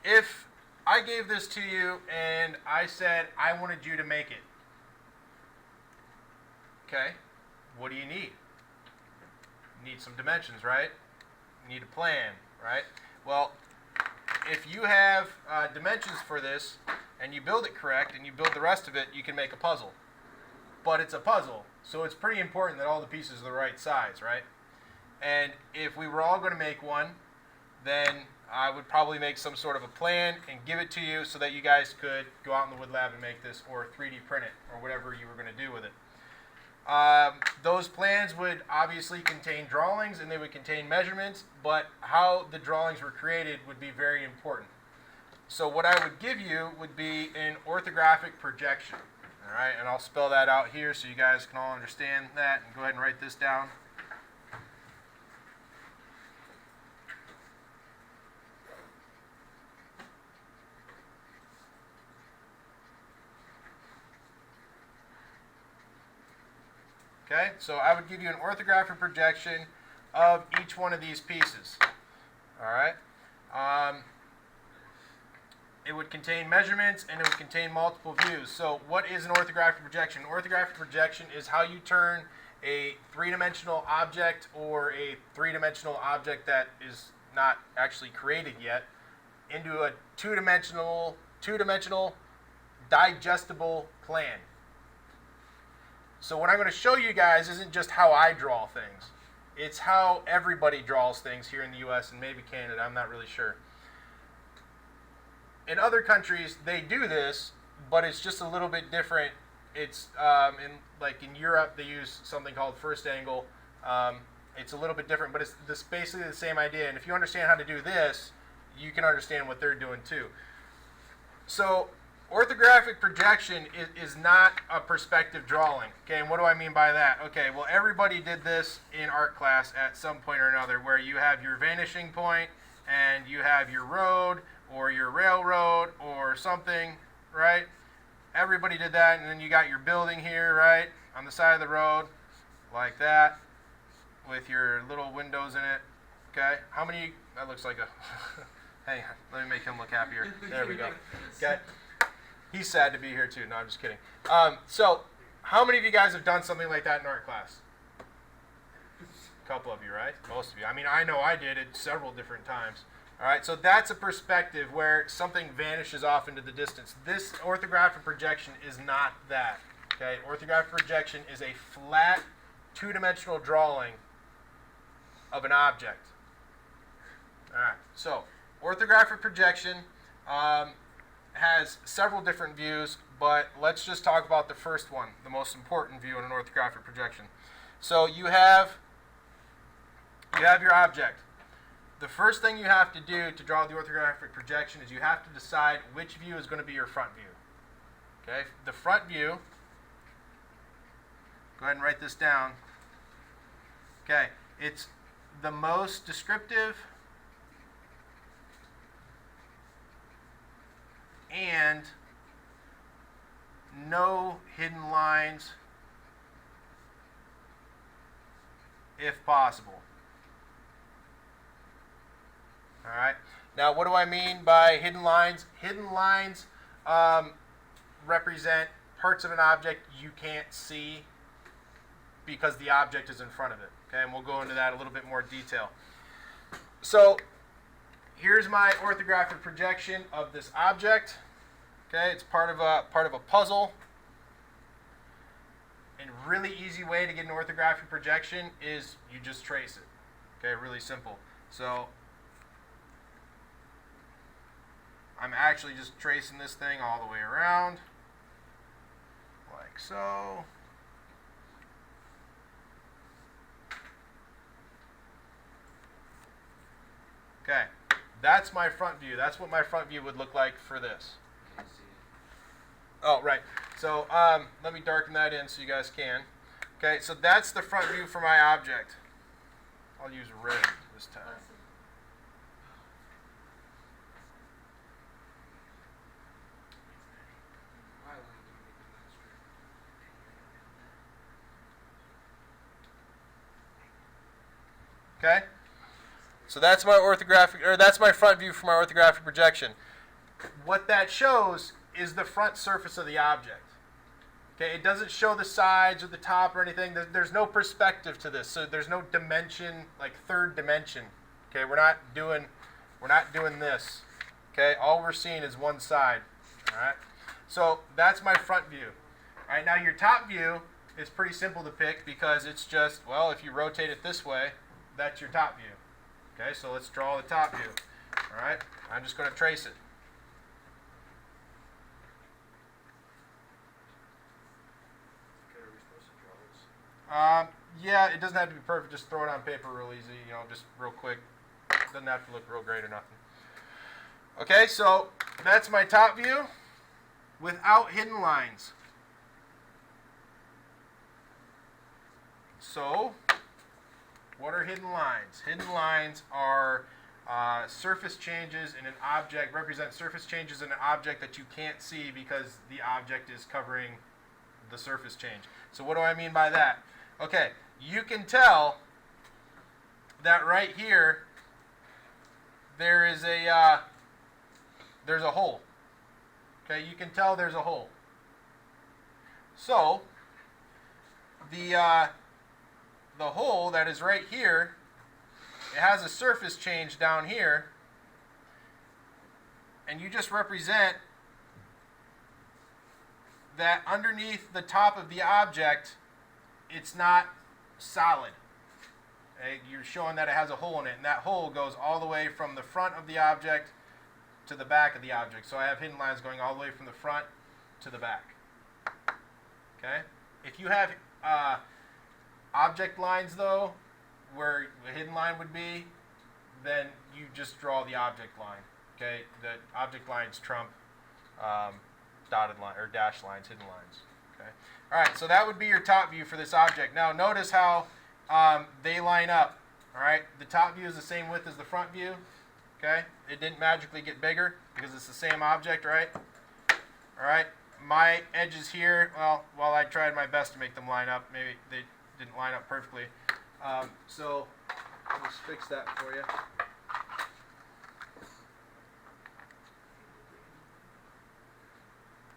if I gave this to you and I said I wanted you to make it, okay, what do you need? You need some dimensions, right? You need a plan, right? Well, if you have dimensions for this and you build it correct and you build the rest of it, you can make a puzzle. But it's a puzzle, so it's pretty important that all the pieces are the right size, right? And if we were all going to make one, then I would probably make some sort of a plan and give it to you so that you guys could go out in the wood lab and make this, or 3D print it, or whatever you were going to do with it. Those plans would obviously contain drawings and they would contain measurements, but how the drawings were created would be very important. So what I would give you would be an orthographic projection. All right, and I'll spell that out here so you guys can all understand that, and go ahead and write this down. Okay, so I would give you an orthographic projection of each one of these pieces. All right. It would contain measurements and it would contain multiple views. So what is an orthographic projection? Orthographic projection is how you turn a three-dimensional object, or a three-dimensional object that is not actually created yet, into a two-dimensional digestible plan. So what I'm going to show you guys isn't just how I draw things. It's how everybody draws things here in the US and maybe Canada. I'm not really sure. In other countries, they do this, but it's just a little bit different. It's in Europe, they use something called first angle. It's a little bit different, but it's basically the same idea. And if you understand how to do this, you can understand what they're doing too. So orthographic projection is not a perspective drawing. Okay, and what do I mean by that? Okay, well, everybody did this in art class at some point or another, where you have your vanishing point and you have your road or your railroad or something, right? Everybody did that, and then you got your building here, right, on the side of the road, like that, with your little windows in it. Okay, how many? That looks like a. Hang on, let me make him look happier. There we go. Okay. He's sad to be here too. No, I'm just kidding. So, how many of you guys have done something like that in art class? A couple of you, right? Most of you. I mean, I know I did it several different times. All right, so that's a perspective where something vanishes off into the distance. This orthographic projection is not that. Okay, orthographic projection is a flat, two-dimensional drawing of an object. All right, so orthographic projection has several different views, but let's just talk about the first one, the most important view in an orthographic projection. So you have your object. The first thing you have to do to draw the orthographic projection is you have to decide which view is going to be your front view. Okay, the front view, go ahead and write this down. Okay, it's the most descriptive and no hidden lines if possible. All right. Now, what do I mean by hidden lines? Hidden lines represent parts of an object you can't see because the object is in front of it. Okay, and we'll go into that a little bit more detail. So, here's my orthographic projection of this object. Okay, it's part of a puzzle. And a really easy way to get an orthographic projection is you just trace it. Okay, really simple. So I'm actually just tracing this thing all the way around, like so. Okay, that's my front view. That's what my front view would look like for this. Oh, right. So let me darken that in so you guys can. Okay, so that's the front view for my object. I'll use red this time. Okay, so that's my orthographic, or that's my front view for my orthographic projection. what that shows is the front surface of the object. Okay, it doesn't show the sides or the top or anything. There's no perspective to this, so there's no dimension, like third dimension. Okay, we're not doing this. Okay, all we're seeing is one side. All right, so that's my front view. All right, now your top view is pretty simple to pick because it's just, well, if you rotate it this way, that's your top view. Okay, so let's draw the top view. All right, I'm just going to trace it. Yeah, it doesn't have to be perfect. Just throw it on paper real easy, just real quick. It doesn't have to look real great or nothing. Okay, so that's my top view without hidden lines. So, what are hidden lines? Hidden lines are surface changes in an object, represent surface changes in an object that you can't see because the object is covering the surface change. So what do I mean by that? Okay, you can tell that right here there's a hole. Okay, you can tell there's a hole. So the hole that is right here, it has a surface change down here, and you just represent that underneath the top of the object, it's not solid. Okay? You're showing that it has a hole in it, and that hole goes all the way from the front of the object to the back of the object. So I have hidden lines going all the way from the front to the back. Okay? If you have object lines, though, where the hidden line would be, then you just draw the object line. Okay? The object lines trump dotted line or dash lines, hidden lines. Okay. All right. So that would be your top view for this object. Now notice how they line up. All right. The top view is the same width as the front view. Okay. It didn't magically get bigger because it's the same object, right? All right. My edges here. Well, while I tried my best to make them line up, maybe they didn't line up perfectly. So I'll just fix that for you.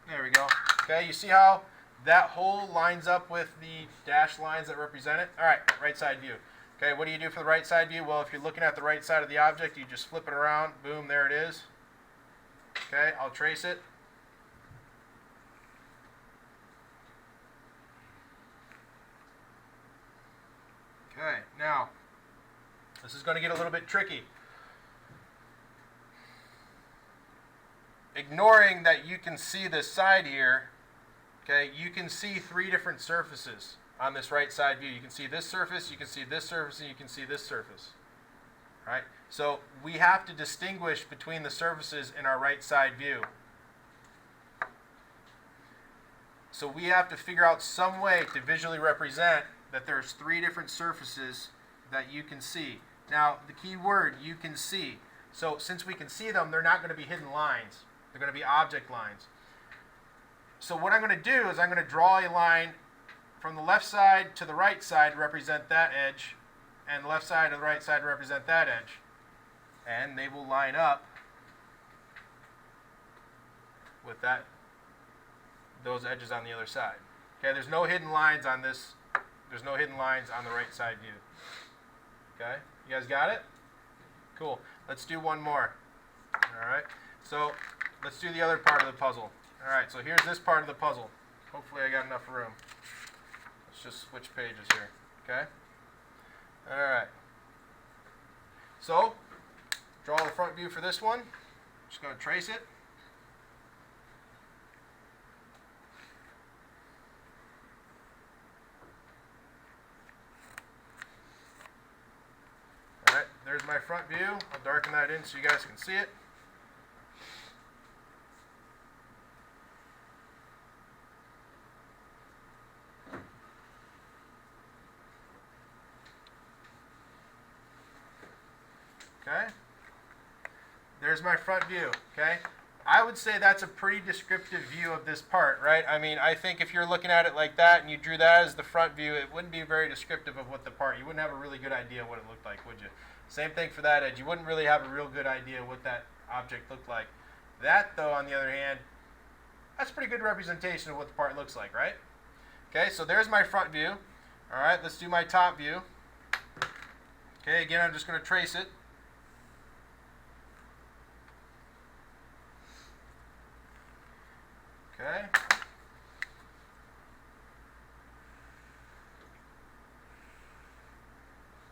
There we go. Okay, you see how that hole lines up with the dashed lines that represent it? All right, right side view. Okay, what do you do for the right side view? Well, if you're looking at the right side of the object, you just flip it around. Boom, there it is. Okay, I'll trace it. Okay, now, this is going to get a little bit tricky. Ignoring that you can see this side here, okay, you can see three different surfaces on this right side view. You can see this surface, you can see this surface, and you can see this surface. All right? So we have to distinguish between the surfaces in our right side view. So we have to figure out some way to visually represent that there's three different surfaces that you can see. Now, the key word, you can see. So since we can see them, they're not going to be hidden lines. They're going to be object lines. So what I'm going to do is I'm going to draw a line from the left side to the right side to represent that edge, and the left side to the right side to represent that edge. And they will line up with those edges on the other side. Okay, there's no hidden lines on this. There's no hidden lines on the right side view. Okay, you guys got it? Cool. Let's do one more. All right. So let's do the other part of the puzzle. All right, so here's this part of the puzzle. Hopefully I got enough room. Let's just switch pages here, okay? All right. So, draw the front view for this one. Just going to trace it. All right, there's my front view. I'll darken that in so you guys can see it. Okay, there's my front view. Okay, I would say that's a pretty descriptive view of this part, right? I mean, I think if you're looking at it like that and you drew that as the front view, it wouldn't be very descriptive of what the part. You wouldn't have a really good idea what it looked like, would you? Same thing for that edge. You wouldn't really have a real good idea what that object looked like. That, though, on the other hand, that's a pretty good representation of what the part looks like, right? Okay, so there's my front view. All right, let's do my top view. Okay, again, I'm just going to trace it. Okay.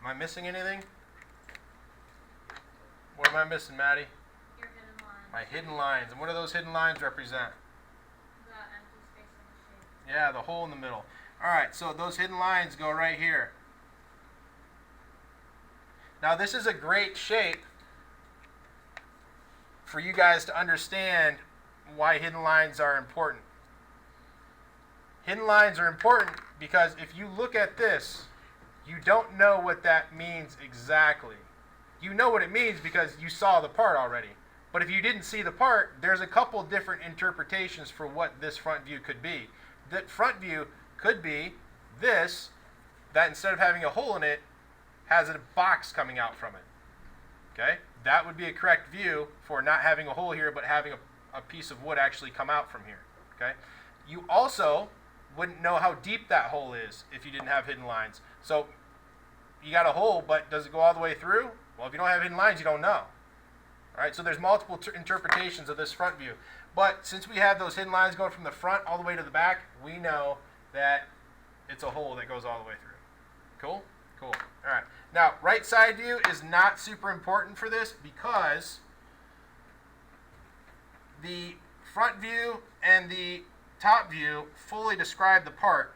Am I missing anything? What am I missing, Maddie? Your hidden lines. My hidden lines. And what do those hidden lines represent? The empty space in the shape. Yeah, the hole in the middle. All right, so those hidden lines go right here. Now, this is a great shape for you guys to understand why hidden lines are important. Hidden lines are important because if you look at this, you don't know what that means exactly. You know what it means because you saw the part already. But if you didn't see the part, there's a couple different interpretations for what this front view could be. That front view could be this, that instead of having a hole in it, has a box coming out from it. Okay? That would be a correct view for not having a hole here, but having a piece of wood actually come out from here. Okay? You also wouldn't know how deep that hole is if you didn't have hidden lines. So you got a hole, but does it go all the way through? Well, if you don't have hidden lines, you don't know. All right, so there's multiple interpretations of this front view. But since we have those hidden lines going from the front all the way to the back, we know that it's a hole that goes all the way through. Cool? Cool. All right. Now, right side view is not super important for this because the front view and the top view fully describe the part.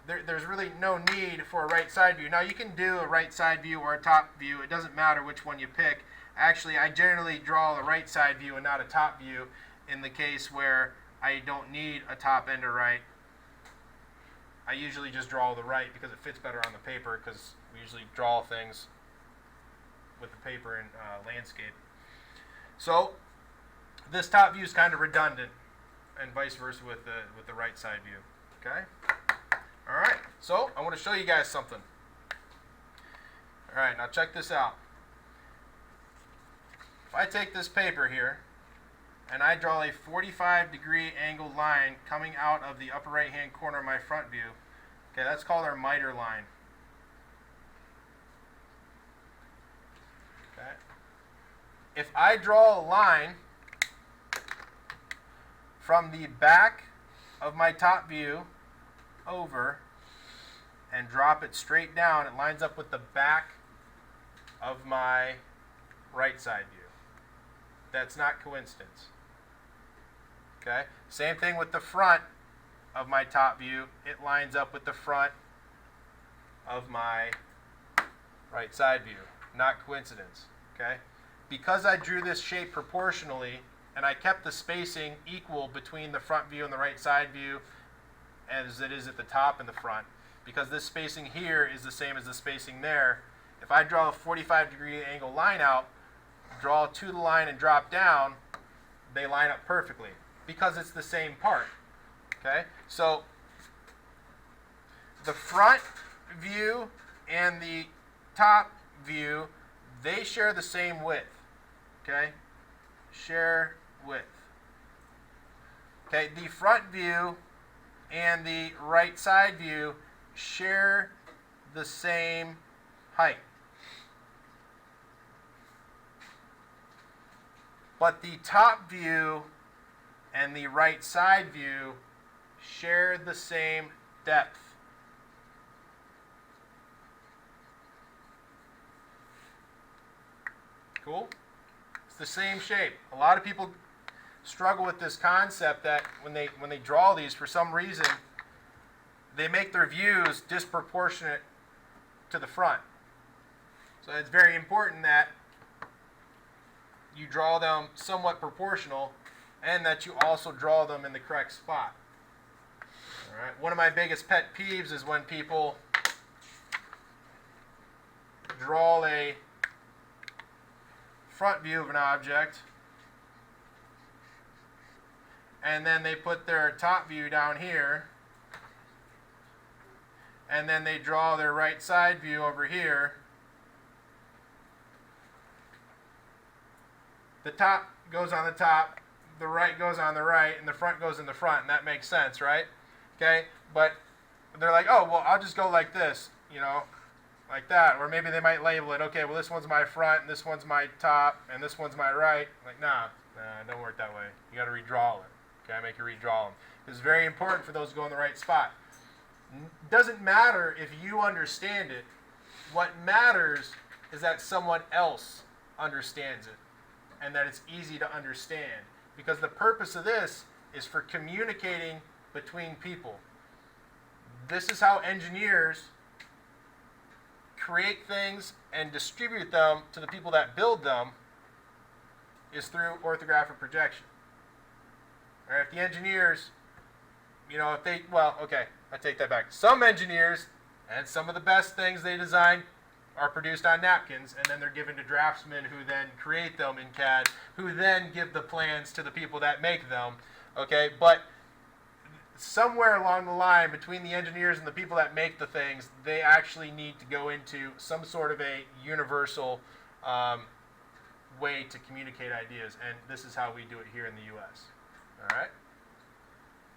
There's really no need for a right side view. Now, you can do a right side view or a top view. It doesn't matter which one you pick. Actually, I generally draw a right side view and not a top view in the case where I don't need a top and a right. I usually just draw the right because it fits better on the paper because we usually draw things with the paper in landscape. So this top view is kind of redundant and vice versa with the right side view. Okay? All right, so I want to show you guys something. All right, now check this out. If I take this paper here and I draw a 45-degree angled line coming out of the upper right-hand corner of my front view, okay, that's called our miter line. Okay. If I draw a line from the back of my top view over and drop it straight down, it lines up with the back of my right side view. That's not coincidence. Okay? Same thing with the front of my top view. It lines up with the front of my right side view. Not coincidence. Okay? Because I drew this shape proportionally and I kept the spacing equal between the front view and the right side view as it is at the top and the front, because this spacing here is the same as the spacing there, if I draw a 45-degree angle line out, draw to the line and drop down, they line up perfectly because it's the same part. Okay? So the front view and the top view, they share the same width. Okay? Share width. Okay, the front view and the right side view share the same height. But the top view and the right side view share the same depth. Cool? It's the same shape. A lot of people struggle with this concept that when they draw these, for some reason, they make their views disproportionate to the front. So it's very important that you draw them somewhat proportional and that you also draw them in the correct spot. All right. One of my biggest pet peeves is when people draw a front view of an object and then they put their top view down here and then they draw their right side view over here. The top goes on the top, the right goes on the right, and the front goes in the front, and that makes sense, right? Okay, but they're like, oh, well, I'll just go like this, you know, like that. Or maybe they might label it, okay, well, this one's my front, and this one's my top, and this one's my right. Like, nah, it don't work that way. You got to redraw it. Okay, I make you redraw them. It's very important for those to go in the right spot. Doesn't matter if you understand it. What matters is that someone else understands it and that it's easy to understand. Because the purpose of this is for communicating between people. This is how engineers create things and distribute them to the people that build them, is through orthographic projection. All right, if the engineers, if they, well, okay, I take that back. Some engineers, and some of the best things they design are produced on napkins, and then they're given to draftsmen who then create them in CAD, who then give the plans to the people that make them. Okay, but somewhere along the line between the engineers and the people that make the things, they actually need to go into some sort of a universal way to communicate ideas, and this is how we do it here in the U.S. All right?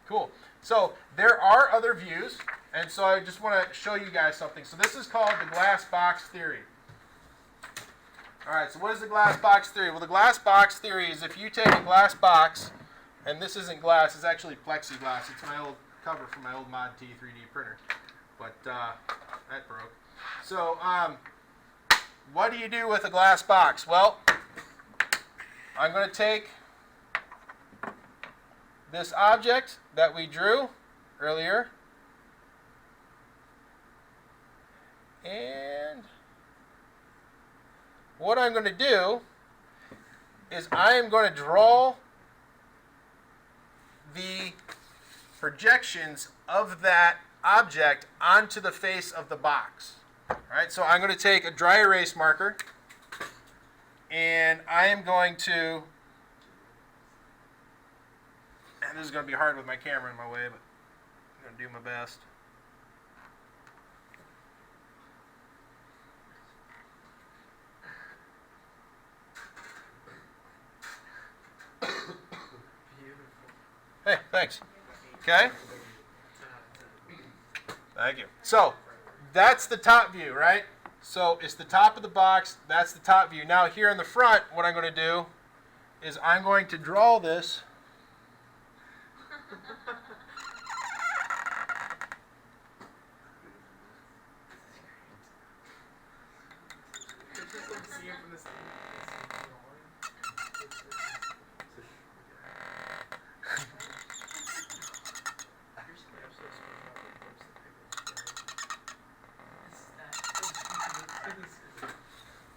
Cool. So there are other views, and so I just want to show you guys something. So this is called the glass box theory. All right, so what is the glass box theory? Well, the glass box theory is if you take a glass box, and this isn't glass, it's actually plexiglass. It's my old cover from my old Mod T 3D printer, but that broke. So what do you do with a glass box? Well, I'm going to take this object that we drew earlier, and what I'm going to do is I am going to draw the projections of that object onto the face of the box. All right, so I'm going to take a dry erase marker, and I am going to, and this is going to be hard with my camera in my way, but I'm going to do my best. Hey, thanks. Okay? Thank you. So, that's the top view, right? So, it's the top of the box. That's the top view. Now, here in the front, what I'm going to do is I'm going to draw this.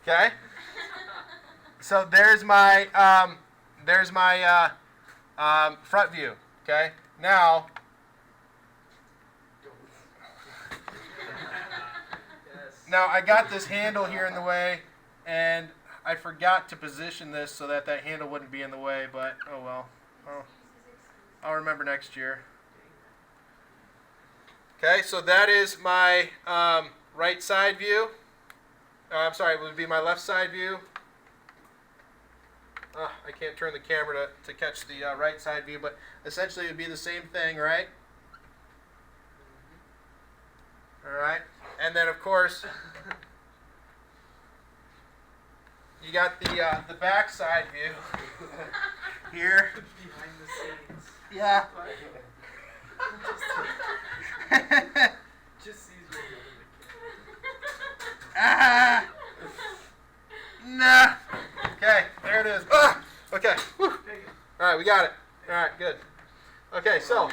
Okay, so there's my front view. Okay, now I got this handle here in the way, and I forgot to position this so that handle wouldn't be in the way. But oh well, I'll remember next year. Okay, so that is my right side view. I'm sorry, it would be my left side view. I can't turn the camera to catch the right side view, but essentially it would be the same thing, right? All right, and then of course you got the back side view here. Behind the scenes. Yeah. Just sees you. Ah! Nah. Okay, there it is. Ah! Okay. Whew. All right, we got it. All right, good. Okay, so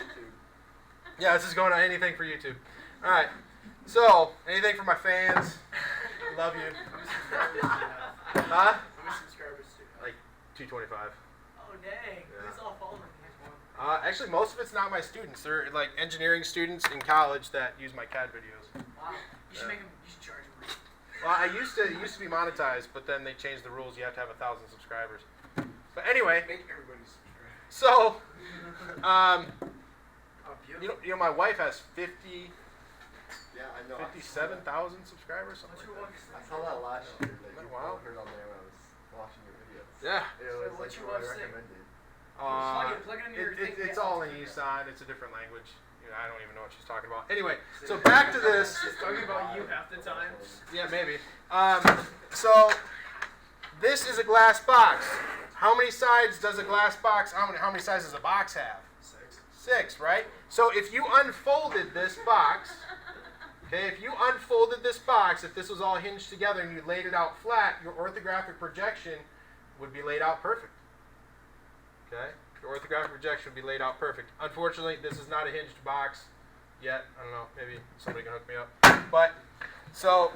yeah, this is going on anything for YouTube. All right. So anything for my fans? Love you. Huh? How many subscribers do you have? Like 225. Oh dang! Yeah. Who's all following me? Actually, most of it's not my students. They're like engineering students in college that use my CAD videos. Wow. You should make them. You should charge them. Well, it used to be monetized, but then they changed the rules. You have to have 1,000 subscribers. But anyway, Make everybody subscribe. so Oh, beautiful. you know my wife has 50. Yeah, I know. 57,000 subscribers, something like that. I saw that last year. That you Wow. heard on there when I was watching your videos. Yeah. It was What like you what I want to say? recommended. Plug it in your thing. It's all in ESON. It's a different language. I don't even know what she's talking about. Anyway, so back to this. She's talking about you half the time. Yeah, maybe. So this is a glass box. How many sides does a glass box? How many sides does a box have? 6. 6, right? So if you unfolded this box, okay, if you unfolded this box, if this was all hinged together and you laid it out flat, your orthographic projection would be laid out perfect. Okay? Your orthographic projection would be laid out perfect. Unfortunately, this is not a hinged box yet. I don't know. Maybe somebody can hook me up. But, so,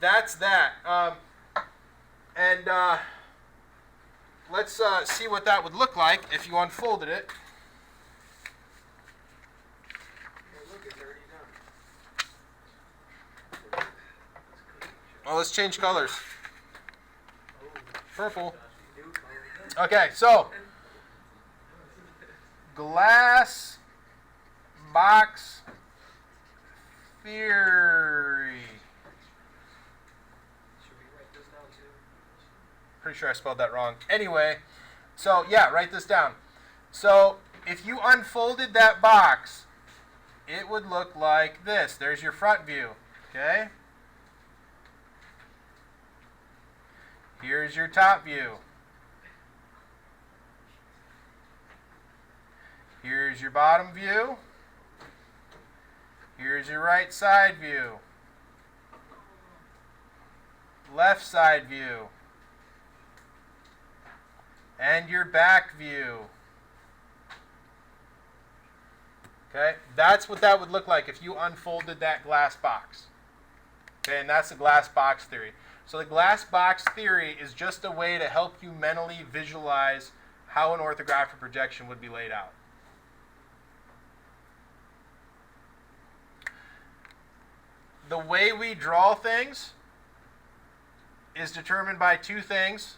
that's that. Let's see what that would look like if you unfolded it. Hey, look, it's already done. Well, let's change colors. Purple. New color. Okay, so glass box theory. Should we write this down too? Pretty sure I spelled that wrong. Anyway, so yeah, write this down. So if you unfolded that box, it would look like this. There's your front view. Okay? Here's your top view. Here's your bottom view. Here's your right side view. Left side view. And your back view. Okay? That's what that would look like if you unfolded that glass box. Okay, and that's the glass box theory. So the glass box theory is just a way to help you mentally visualize how an orthographic projection would be laid out. The way we draw things is determined by two things.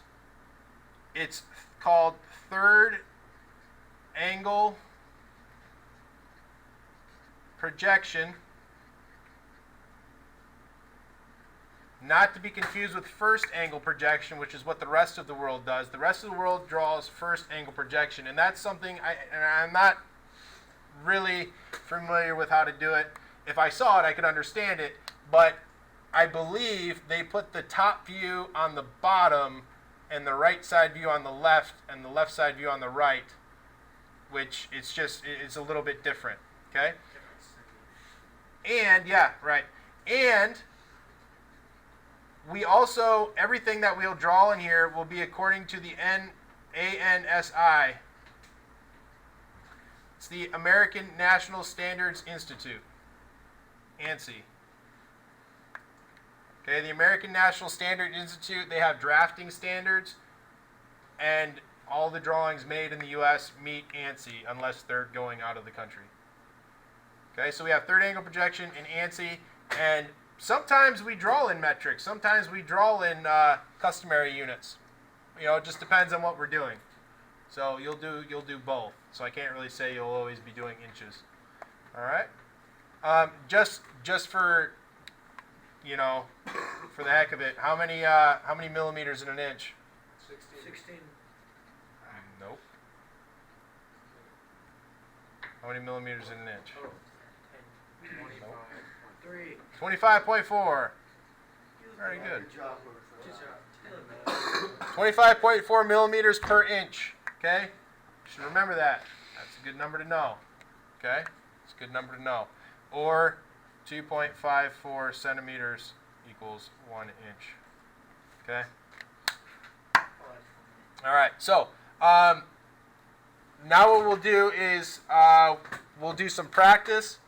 It's called third angle projection, not to be confused with first angle projection, which is what the rest of the world does. The rest of the world draws first angle projection, and that's something I'm not really familiar with how to do it. If I saw it, I could understand it, but I believe they put the top view on the bottom and the right side view on the left and the left side view on the right, which it's a little bit different, okay? And, yeah, right. And we also, everything that we'll draw in here will be according to the ANSI. It's the American National Standards Institute, ANSI. Okay, the American National Standard Institute, they have drafting standards, and all the drawings made in the U.S. meet ANSI unless they're going out of the country. Okay, so we have third angle projection in ANSI, and sometimes we draw in metric, sometimes we draw in customary units. You know, it just depends on what we're doing. So you'll do both. So I can't really say you'll always be doing inches. All right. Just for, you know, for the heck of it, how many millimeters in an inch? 16. Nope. How many millimeters in an inch? 25.3. 25.4. Very good. Good job. Good job. 25.4 millimeters per inch. Okay? You should remember that. That's a good number to know. Okay? It's a good number to know. Or 2.54 centimeters equals 1 inch. Okay? All right. So, now what we'll do is we'll do some practice.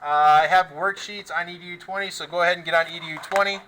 I have worksheets on EDU 20, so go ahead and get on EDU 20.